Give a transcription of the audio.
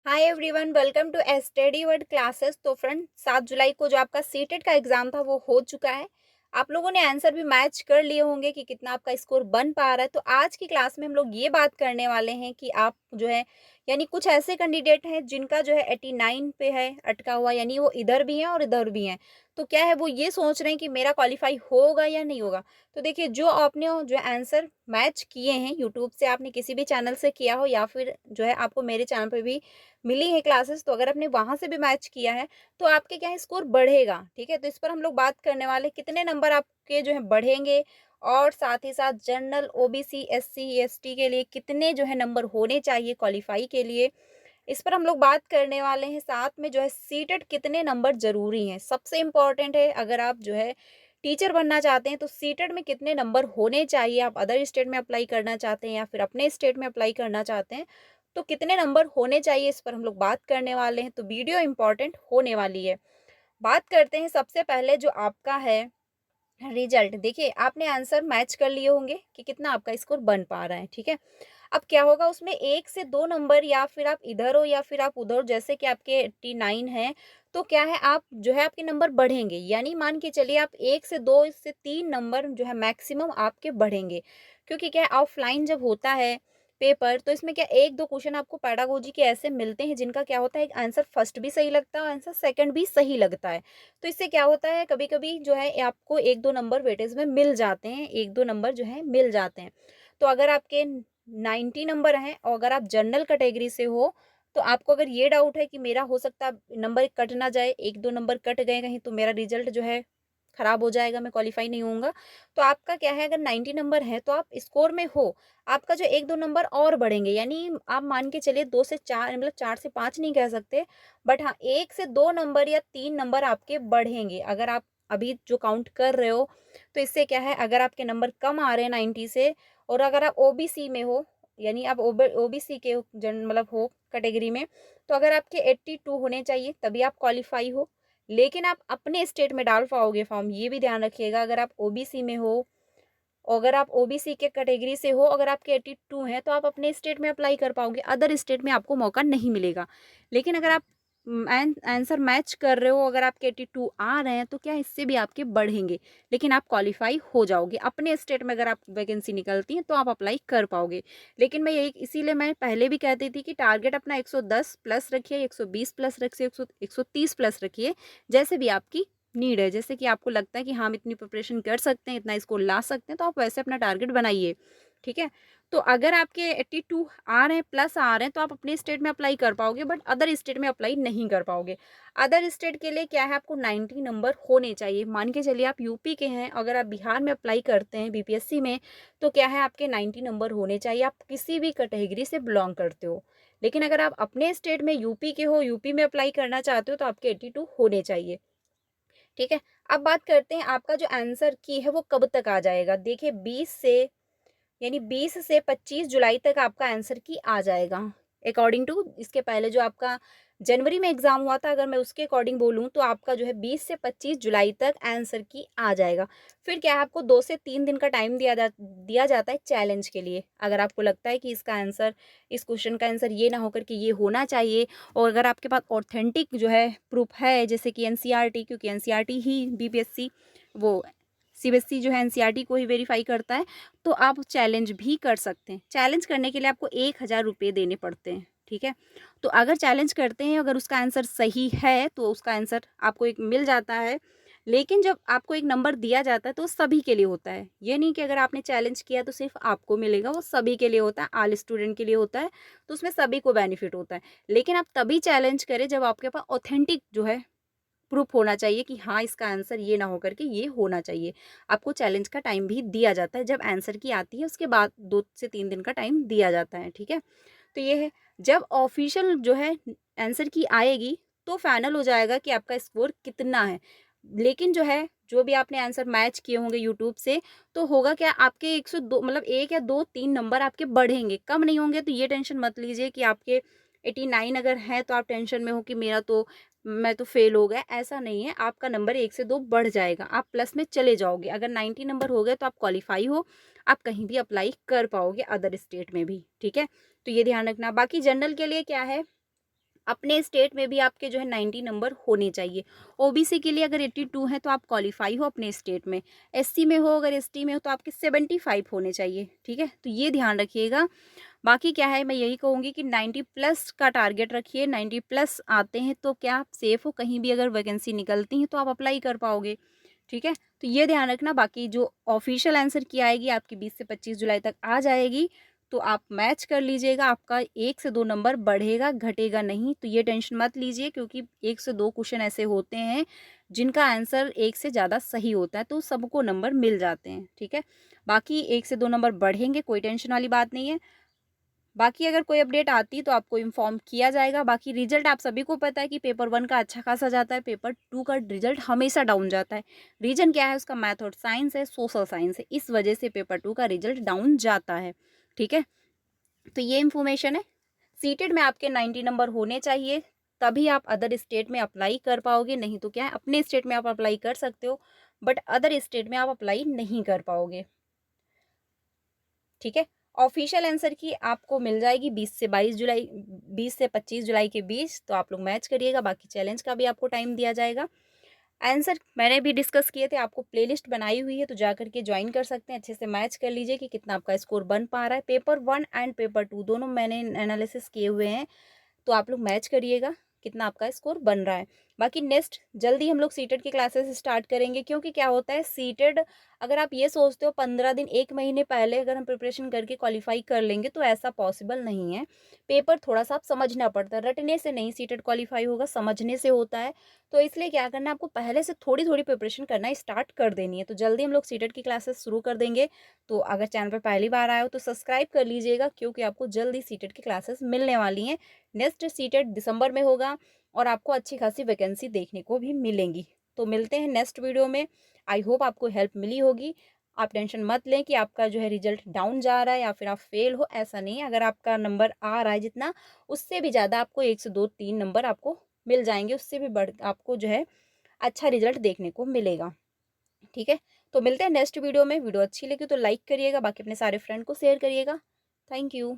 Hi everyone, welcome to study word classes. तो friend, 7 जुलाई को जो आपका सीटेट का एग्जाम था वो हो चुका है। आप लोगों ने आंसर भी मैच कर लिए होंगे कि कितना आपका स्कोर बन पा रहा है। तो आज की क्लास में हम लोग ये बात करने वाले हैं कि आप जो है यानी कुछ ऐसे कैंडिडेट हैं जिनका जो है 89 पे है अटका हुआ, यानी वो इधर भी हैं और इधर भी हैं। तो क्या है, वो ये सोच रहे हैं कि मेरा क्वालिफाई होगा या नहीं होगा। तो देखिए, जो आपने जो आंसर मैच किए हैं यूट्यूब से, आपने किसी भी चैनल से किया हो या फिर जो है आपको मेरे चैनल पर भी मिली है क्लासेस, तो अगर आपने वहाँ से भी मैच किया है तो आपके क्या है, स्कोर बढ़ेगा। ठीक है, तो इस पर हम लोग बात करने वाले कितने नंबर आपके जो है बढ़ेंगे, और साथ ही साथ जनरल, ओबीसी, एससी, एसटी के लिए कितने जो है नंबर होने चाहिए क्वालिफाई के लिए, इस पर हम लोग बात करने वाले हैं। साथ में जो है सीटेट कितने नंबर जरूरी हैं, सबसे इम्पोर्टेंट है। अगर आप जो है टीचर बनना चाहते हैं तो सीटेट में कितने नंबर होने चाहिए, आप अदर स्टेट में अप्लाई करना चाहते हैं या फिर अपने स्टेट में अप्लाई करना चाहते हैं तो कितने नंबर होने चाहिए, इस पर हम लोग बात करने वाले हैं। तो वीडियो इंपॉर्टेंट होने वाली है। बात करते हैं सबसे पहले जो आपका है रिजल्ट। देखिए, आपने आंसर मैच कर लिए होंगे कि कितना आपका स्कोर बन पा रहा है। ठीक है, अब क्या होगा उसमें, 1 से 2 नंबर, या फिर आप इधर हो या फिर आप उधर, जैसे कि आपके 89 है तो क्या है, आप जो है आपके नंबर बढ़ेंगे। यानी मान के चलिए आप 1 से 2 से 3 नंबर जो है मैक्सिमम आपके बढ़ेंगे। क्योंकि क्या है, ऑफलाइन जब होता है पेपर तो इसमें क्या 1-2 क्वेश्चन आपको पैडागोजी के ऐसे मिलते हैं जिनका क्या होता है, आंसर फर्स्ट भी सही लगता है और आंसर सेकंड भी सही लगता है। तो इससे क्या होता है, कभी कभी जो है आपको 1-2 नंबर वेटेज में मिल जाते हैं, 1-2 नंबर जो है मिल जाते हैं। तो अगर आपके 90 नंबर हैं और अगर आप जनरल कैटेगरी से हो तो आपको अगर ये डाउट है कि मेरा हो सकता है नंबर कट ना जाए, 1-2 नंबर कट गए कहीं तो मेरा रिजल्ट जो है खराब हो जाएगा, मैं क्वालिफाई नहीं होऊंगा। तो आपका क्या है, अगर 90 नंबर है तो आप स्कोर में हो, आपका जो 1-2 नंबर और बढ़ेंगे। यानी आप मान के चलिए 2 से 4, मतलब 4 से 5 नहीं कह सकते, बट हाँ 1 से 2 नंबर या 3 नंबर आपके बढ़ेंगे अगर आप अभी जो काउंट कर रहे हो। तो इससे क्या है, अगर आपके नंबर कम आ रहे हैं 90 से, और अगर आप ओबीसी में हो, यानी आप ओबीसी के जन मतलब हो कैटेगरी में, तो अगर आपके 82 होने चाहिए तभी आप क्वालिफाई हो। लेकिन आप अपने स्टेट में डाल पाओगे फॉर्म, ये भी ध्यान रखिएगा। अगर आप ओबीसी में हो, अगर आप ओबीसी के कैटेगरी से हो, अगर आपके 82 हैं तो आप अपने स्टेट में अप्लाई कर पाओगे, अदर स्टेट में आपको मौका नहीं मिलेगा। लेकिन अगर आप आंसर मैच कर रहे हो, अगर आपके 82 आ रहे हैं तो क्या इससे भी आपके बढ़ेंगे, लेकिन आप क्वालिफाई हो जाओगे। अपने स्टेट में अगर आप वैकेंसी निकलती है तो आप अप्लाई कर पाओगे। लेकिन मैं यही, इसीलिए मैं पहले भी कहती थी कि टारगेट अपना 110 प्लस रखिए, 120 प्लस रखिए, 130 प्लस रखिए, जैसे भी आपकी नीड है। जैसे कि आपको लगता है कि हाँ, हम इतनी प्रिपरेशन कर सकते हैं, इतना स्कोर ला सकते हैं, तो आप वैसे अपना टारगेट बनाइए। ठीक है, तो अगर आपके 82 आ रहे हैं, प्लस आ रहे हैं, तो आप अपने स्टेट में अप्लाई कर पाओगे, बट अदर स्टेट में अप्लाई नहीं कर पाओगे। अदर स्टेट के लिए क्या है, आपको 90 नंबर होने चाहिए। मान के चलिए आप यूपी के हैं, अगर आप बिहार में अप्लाई करते हैं बीपीएससी में, तो क्या है, आपके 90 नंबर होने चाहिए, आप किसी भी कैटेगरी से बिलोंग करते हो। लेकिन अगर आप अपने स्टेट में यूपी के हो, यूपी में अप्लाई करना चाहते हो, तो आपके 82 होने चाहिए। ठीक है, अब बात करते हैं आपका जो आंसर की है वो कब तक आ जाएगा। देखिए, 20 से, यानी 20 से 25 जुलाई तक आपका आंसर की आ जाएगा। अकॉर्डिंग टू इसके पहले जो आपका जनवरी में एग्जाम हुआ था, अगर मैं उसके अकॉर्डिंग बोलूँ तो आपका जो है 20 से 25 जुलाई तक आंसर की आ जाएगा। फिर क्या है, आपको 2 से 3 दिन का टाइम दिया जाता है चैलेंज के लिए। अगर आपको लगता है कि इसका आंसर, इस क्वेश्चन का आंसर ये ना होकर के ये होना चाहिए, और अगर आपके पास ऑथेंटिक जो है प्रूफ है, जैसे कि एनसीईआरटी, क्योंकि एनसीईआरटी ही बीपीएससी वो सीबीएसई जो है एनसीईआरटी को ही वेरीफाई करता है, तो आप चैलेंज भी कर सकते हैं। चैलेंज करने के लिए आपको 1,000 रुपये देने पड़ते हैं। ठीक है, तो अगर चैलेंज करते हैं, अगर उसका आंसर सही है तो उसका आंसर आपको एक मिल जाता है। लेकिन जब आपको एक नंबर दिया जाता है तो सभी के लिए होता है, ये नहीं कि अगर आपने चैलेंज किया तो सिर्फ आपको मिलेगा, वो सभी के लिए होता है, ऑल स्टूडेंट के लिए होता है। तो उसमें सभी को बेनिफिट होता है। लेकिन आप तभी चैलेंज करें जब आपके पास ऑथेंटिक जो है प्रूफ होना चाहिए कि हाँ, इसका आंसर ये ना होकर के ये होना चाहिए। आपको चैलेंज का टाइम भी दिया जाता है, जब आंसर की आती है उसके बाद 2 से 3 दिन का टाइम दिया जाता है। ठीक है, तो ये है, जब ऑफिशियल जो है आंसर की आएगी तो फाइनल हो जाएगा कि आपका स्कोर कितना है। लेकिन जो है, जो भी आपने आंसर मैच किए होंगे यूट्यूब से, तो होगा क्या, आपके 102, मतलब 1 या 2-3 नंबर आपके बढ़ेंगे, कम नहीं होंगे। तो ये टेंशन मत लीजिए कि आपके 89 अगर है तो आप टेंशन में हो कि मेरा तो, मैं तो फेल हो गया। ऐसा नहीं है, आपका नंबर 1 से 2 बढ़ जाएगा, आप प्लस में चले जाओगे। अगर 90 नंबर हो गए तो आप क्वालिफाई हो, आप कहीं भी अप्लाई कर पाओगे अदर स्टेट में भी। ठीक है, तो ये ध्यान रखना। बाकी जनरल के लिए क्या है, अपने स्टेट में भी आपके जो है 90 नंबर होने चाहिए। ओबीसी के लिए अगर 82 है तो आप क्वालिफाई हो अपने स्टेट में, एससी में हो, अगर एसटी में हो तो आपके 75 होने चाहिए, ठीक है, तो ये ध्यान रखिएगा। बाकी क्या है, मैं यही कहूँगी कि 90 प्लस का टारगेट रखिए। 90 प्लस आते हैं तो क्या आप सेफ हो, कहीं भी अगर वैकेंसी निकलती हैं तो आप अप्लाई कर पाओगे, ठीक है, तो ये ध्यान रखना। बाकी जो ऑफिशियल आंसर की आएगी आपकी 20 से 25 जुलाई तक आ जाएगी, तो आप मैच कर लीजिएगा, आपका 1 से 2 नंबर बढ़ेगा, घटेगा नहीं, तो ये टेंशन मत लीजिए, क्योंकि 1 से 2 क्वेश्चन ऐसे होते हैं जिनका आंसर 1 से ज़्यादा सही होता है, तो सबको नंबर मिल जाते हैं, ठीक है। बाकी 1 से 2 नंबर बढ़ेंगे, कोई टेंशन वाली बात नहीं है। बाकी अगर कोई अपडेट आती तो आपको इन्फॉर्म किया जाएगा। बाकी रिजल्ट आप सभी को पता है कि पेपर 1 का अच्छा खासा जाता है, पेपर 2 का रिजल्ट हमेशा डाउन जाता है। रीज़न क्या है उसका, मैथड साइंस है, सोशल साइंस है, इस वजह से पेपर 2 का रिजल्ट डाउन जाता है, ठीक है। तो ये इन्फॉर्मेशन है। सीटेड में आपके 90 नंबर होने चाहिए, तभी आप अदर स्टेट में अप्लाई कर पाओगे, नहीं तो क्या है, अपने स्टेट में आप अप्लाई कर सकते हो बट अदर स्टेट में आप अप्लाई नहीं कर पाओगे, ठीक है। ऑफिशियल आंसर की आपको मिल जाएगी 20 से 22 जुलाई, 20 से 25 जुलाई के बीच, तो आप लोग मैच करिएगा। बाकी चैलेंज का भी आपको टाइम दिया जाएगा। आंसर मैंने भी डिस्कस किए थे, आपको प्लेलिस्ट बनाई हुई है, तो जा करके ज्वाइन कर सकते हैं, अच्छे से मैच कर लीजिए कि कितना आपका स्कोर बन पा रहा है। पेपर 1 एंड पेपर 2 दोनों मैंने एनालिसिस किए हुए हैं, तो आप लोग मैच करिएगा कितना आपका स्कोर बन रहा है। बाकी नेक्स्ट जल्दी हम लोग सीटेड की क्लासेस स्टार्ट करेंगे, क्योंकि क्या होता है सीटेड, अगर आप ये सोचते हो 15 दिन 1 महीने पहले अगर हम प्रिपरेशन करके क्वालिफाई कर लेंगे तो ऐसा पॉसिबल नहीं है। पेपर थोड़ा सा आप समझना पड़ता है, रटने से नहीं सीटेड क्वालिफाई होगा, समझने से होता है। तो इसलिए क्या करना है, आपको पहले से थोड़ी थोड़ी प्रिपरेशन करना स्टार्ट कर देनी है। तो जल्दी हम लोग सीटेड की क्लासेस शुरू कर देंगे। तो अगर चैनल पर पहली बार आए हो तो सब्सक्राइब कर लीजिएगा, क्योंकि आपको जल्दी सीटेड की क्लासेस मिलने वाली हैं। नेक्स्ट सीटेड दिसंबर में होगा और आपको अच्छी खासी वैकेंसी देखने को भी मिलेंगी। तो मिलते हैं नेक्स्ट वीडियो में। आई होप आपको हेल्प मिली होगी। आप टेंशन मत लें कि आपका जो है रिजल्ट डाउन जा रहा है या फिर आप फेल हो, ऐसा नहीं है। अगर आपका नंबर आ रहा है जितना, उससे भी ज़्यादा आपको 1 से 2 3 नंबर आपको मिल जाएंगे, उससे भी बढ़ आपको जो है अच्छा रिजल्ट देखने को मिलेगा, ठीक है। तो मिलते हैं नेक्स्ट वीडियो में। वीडियो अच्छी लगी तो लाइक करिएगा, बाकी अपने सारे फ्रेंड को शेयर करिएगा। Thank you.